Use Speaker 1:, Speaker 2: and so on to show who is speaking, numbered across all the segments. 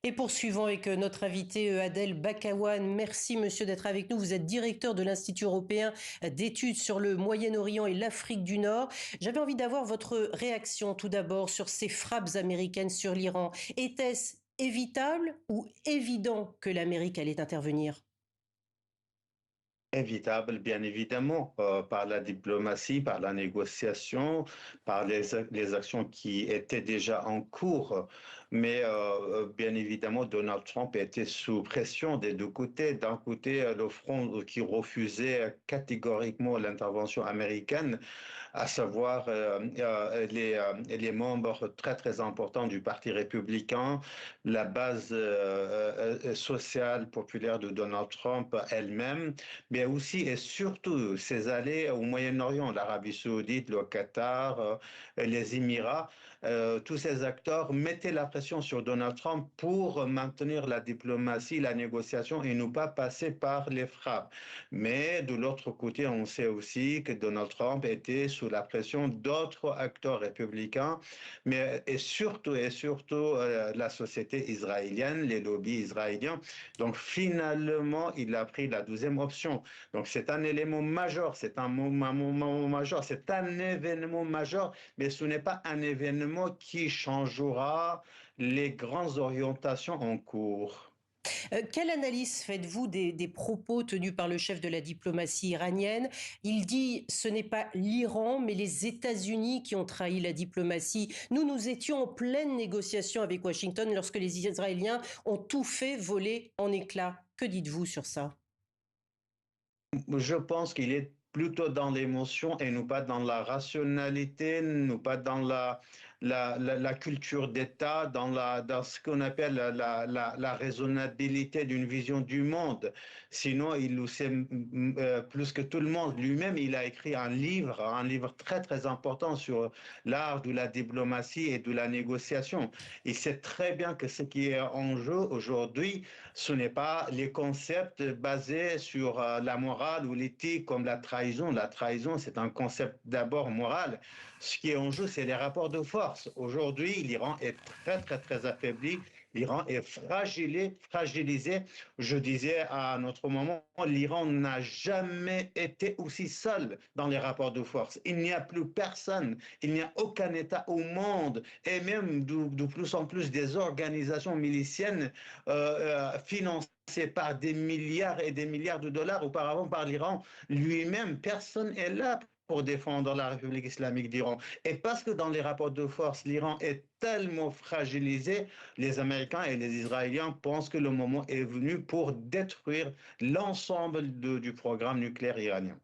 Speaker 1: Et poursuivons avec notre invité Adel Bakawan. Merci monsieur d'être avec nous. Vous êtes directeur de l'Institut européen d'études sur le Moyen-Orient et l'Afrique du Nord. J'avais envie d'avoir votre réaction tout d'abord sur ces frappes américaines sur l'Iran. Était-ce évitable ou évident que l'Amérique allait intervenir?
Speaker 2: Évitable, bien évidemment, par la diplomatie, par la négociation, par les actions qui étaient déjà en cours. Mais bien évidemment, Donald Trump était sous pression des deux côtés. D'un côté, le front qui refusait catégoriquement l'intervention américaine, à savoir les membres très très importants du Parti républicain, la base sociale populaire de Donald Trump elle-même, mais aussi et surtout ses alliés au Moyen-Orient, l'Arabie saoudite, le Qatar, les Émirats. Tous ces acteurs mettaient la pression sur Donald Trump pour maintenir la diplomatie, la négociation et ne pas passer par les frappes. Mais de l'autre côté, on sait aussi que Donald Trump était sous la pression d'autres acteurs républicains, mais et surtout la société israélienne, les lobbies israéliens. Donc finalement, il a pris la deuxième option. Donc c'est un élément majeur, c'est un moment majeur, c'est un événement majeur, mais ce n'est pas un événement qui changera les grandes orientations en cours.
Speaker 1: Quelle analyse faites-vous des propos tenus par le chef de la diplomatie iranienne? Il dit ce n'est pas l'Iran, mais les États-Unis qui ont trahi la diplomatie. Nous étions en pleine négociation avec Washington lorsque les Israéliens ont tout fait voler en éclats. Que dites-vous sur ça?
Speaker 2: Je pense qu'il est plutôt dans l'émotion et non pas dans la rationalité, non pas dans la culture d'État, dans ce qu'on appelle la raisonnabilité d'une vision du monde. Sinon, il le sait plus que tout le monde. Lui-même, il a écrit un livre très, très important sur l'art de la diplomatie et de la négociation. Il sait très bien que ce qui est en jeu aujourd'hui, ce n'est pas les concepts basés sur la morale ou l'éthique comme la trahison. La trahison, c'est un concept d'abord moral. Ce qui est en jeu, c'est les rapports de force. Aujourd'hui, l'Iran est très, très, très affaibli. L'Iran est fragilisé. Je disais à un autre moment, l'Iran n'a jamais été aussi seul dans les rapports de force. Il n'y a plus personne, il n'y a aucun État au monde, et même de plus en plus des organisations miliciennes financé par des milliards et des milliards de dollars auparavant par l'Iran lui-même. Personne n'est là pour défendre la République islamique d'Iran. Et parce que dans les rapports de force, l'Iran est tellement fragilisé, les Américains et les Israéliens pensent que le moment est venu pour détruire l'ensemble du programme nucléaire iranien.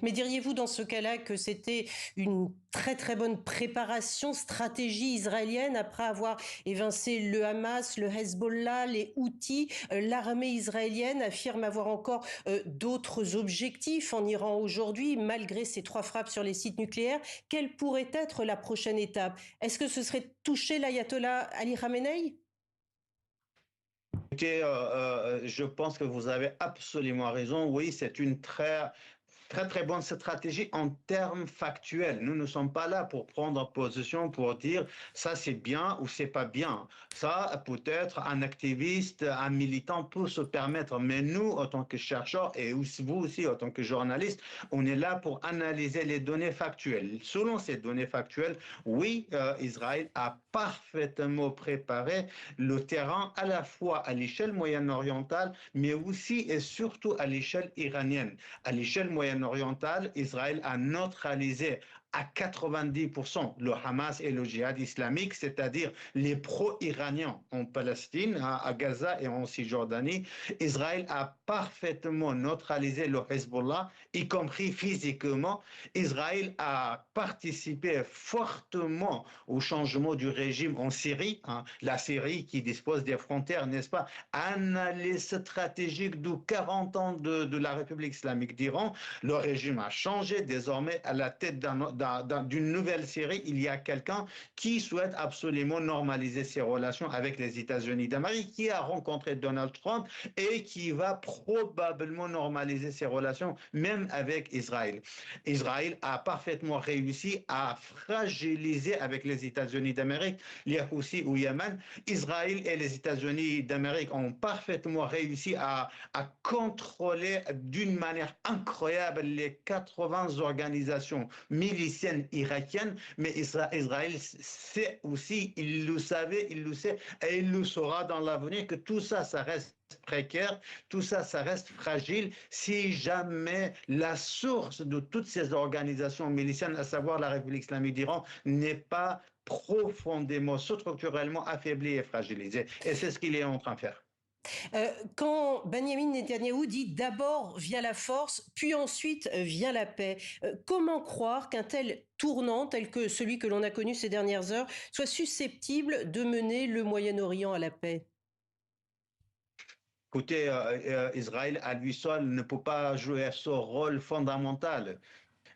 Speaker 1: Mais diriez-vous dans ce cas-là que c'était une très très bonne préparation, stratégie israélienne après avoir évincé le Hamas, le Hezbollah, les Houthis? L'armée israélienne affirme avoir encore d'autres objectifs en Iran aujourd'hui, malgré ces trois frappes sur les sites nucléaires. Quelle pourrait être la prochaine étape? Est-ce que ce serait toucher l'ayatollah Ali Khamenei?
Speaker 2: Écoutez, je pense que vous avez absolument raison. Oui, c'est une très très bonne stratégie en termes factuels. Nous ne sommes pas là pour prendre position pour dire ça c'est bien ou c'est pas bien. Ça peut-être un activiste, un militant peut se permettre, mais nous en tant que chercheurs et vous aussi en tant que journalistes, on est là pour analyser les données factuelles. Selon ces données factuelles, oui, Israël a parfaitement préparé le terrain à la fois à l'échelle moyen-orientale, mais aussi et surtout à l'échelle iranienne. À l'échelle moyen-orientale, Israël a neutralisé à 90% le Hamas et le djihad islamique, c'est-à-dire les pro-iraniens en Palestine, à Gaza et en Cisjordanie. Israël a parfaitement neutralisé le Hezbollah, y compris physiquement. Israël a participé fortement au changement du régime en Syrie, hein, la Syrie qui dispose des frontières, n'est-ce pas? Analyse stratégique de 40 ans de la République islamique d'Iran, le régime a changé désormais à la tête d'un d'une nouvelle série, il y a quelqu'un qui souhaite absolument normaliser ses relations avec les États-Unis d'Amérique, qui a rencontré Donald Trump et qui va probablement normaliser ses relations même avec Israël. Israël a parfaitement réussi à fragiliser avec les États-Unis d'Amérique les Houthis au Yémen. Israël et les États-Unis d'Amérique ont parfaitement réussi à contrôler d'une manière incroyable les 80 organisations miliciennes irakiennes, mais Israël sait aussi, il le savait, il le sait, et il le saura dans l'avenir que tout ça, ça reste précaire, tout ça, ça reste fragile si jamais la source de toutes ces organisations miliciennes, à savoir la République islamique d'Iran, n'est pas profondément, structurellement affaiblie et fragilisée. Et c'est ce qu'il est en train de faire.
Speaker 1: Quand Benjamin Netanyahou dit d'abord vient la force, puis ensuite vient la paix, comment croire qu'un tel tournant, tel que celui que l'on a connu ces dernières heures, soit susceptible de mener le Moyen-Orient à la paix?
Speaker 2: Écoutez, Israël à lui seul ne peut pas jouer ce rôle fondamental.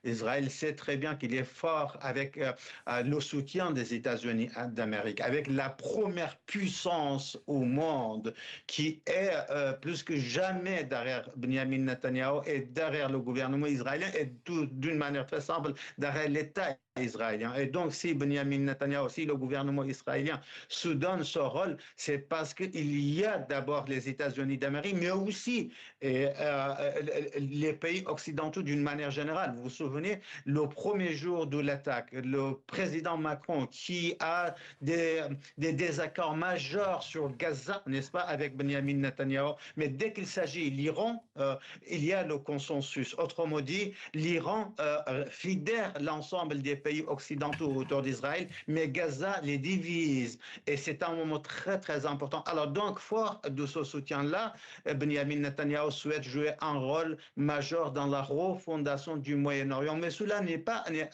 Speaker 2: Israël sait très bien qu'il est fort avec le soutien des États-Unis d'Amérique, avec la première puissance au monde qui est plus que jamais derrière Benjamin Netanyahu et derrière le gouvernement israélien et d'une manière très simple derrière l'État israélien. Et donc, si Benjamin Netanyahu, si le gouvernement israélien se donne ce rôle, c'est parce qu'il y a d'abord les États-Unis d'Amérique, mais aussi les pays occidentaux d'une manière générale. Vous vous souvenez, le premier jour de l'attaque, le président Macron qui a des désaccords majeurs sur Gaza, n'est-ce pas, avec Benjamin Netanyahu, mais dès qu'il s'agit de l'Iran, il y a le consensus. Autrement dit, l'Iran fédère l'ensemble des pays occidentaux autour d'Israël, mais Gaza les divise. Et c'est un moment très, très important. Alors donc, fort de ce soutien-là, Benjamin Netanyahu souhaite jouer un rôle majeur dans la refondation du Moyen-Orient. Mais cela n'est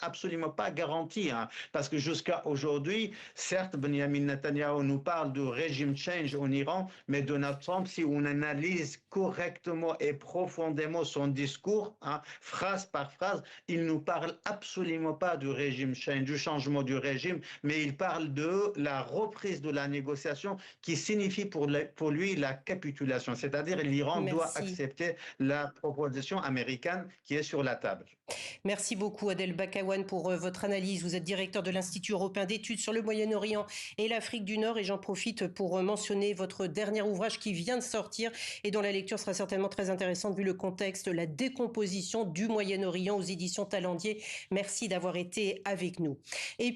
Speaker 2: absolument pas garanti, hein, parce que jusqu'à aujourd'hui, certes, Benjamin Netanyahu nous parle de régime change en Iran, mais Donald Trump, si on analyse correctement et profondément son discours, hein, phrase par phrase, il nous parle absolument pas de régime change, du changement du régime, mais il parle de la reprise de la négociation qui signifie pour lui la capitulation, c'est-à-dire l'Iran doit
Speaker 1: Merci.
Speaker 2: accepter la proposition américaine qui est sur la table.
Speaker 1: Merci beaucoup Adel Bakawan pour votre analyse. Vous êtes directeur de l'Institut européen d'études sur le Moyen-Orient et l'Afrique du Nord et j'en profite pour mentionner votre dernier ouvrage qui vient de sortir et dont la lecture sera certainement très intéressante vu le contexte, la décomposition du Moyen-Orient aux éditions Talendier. Merci d'avoir été avec nous. Et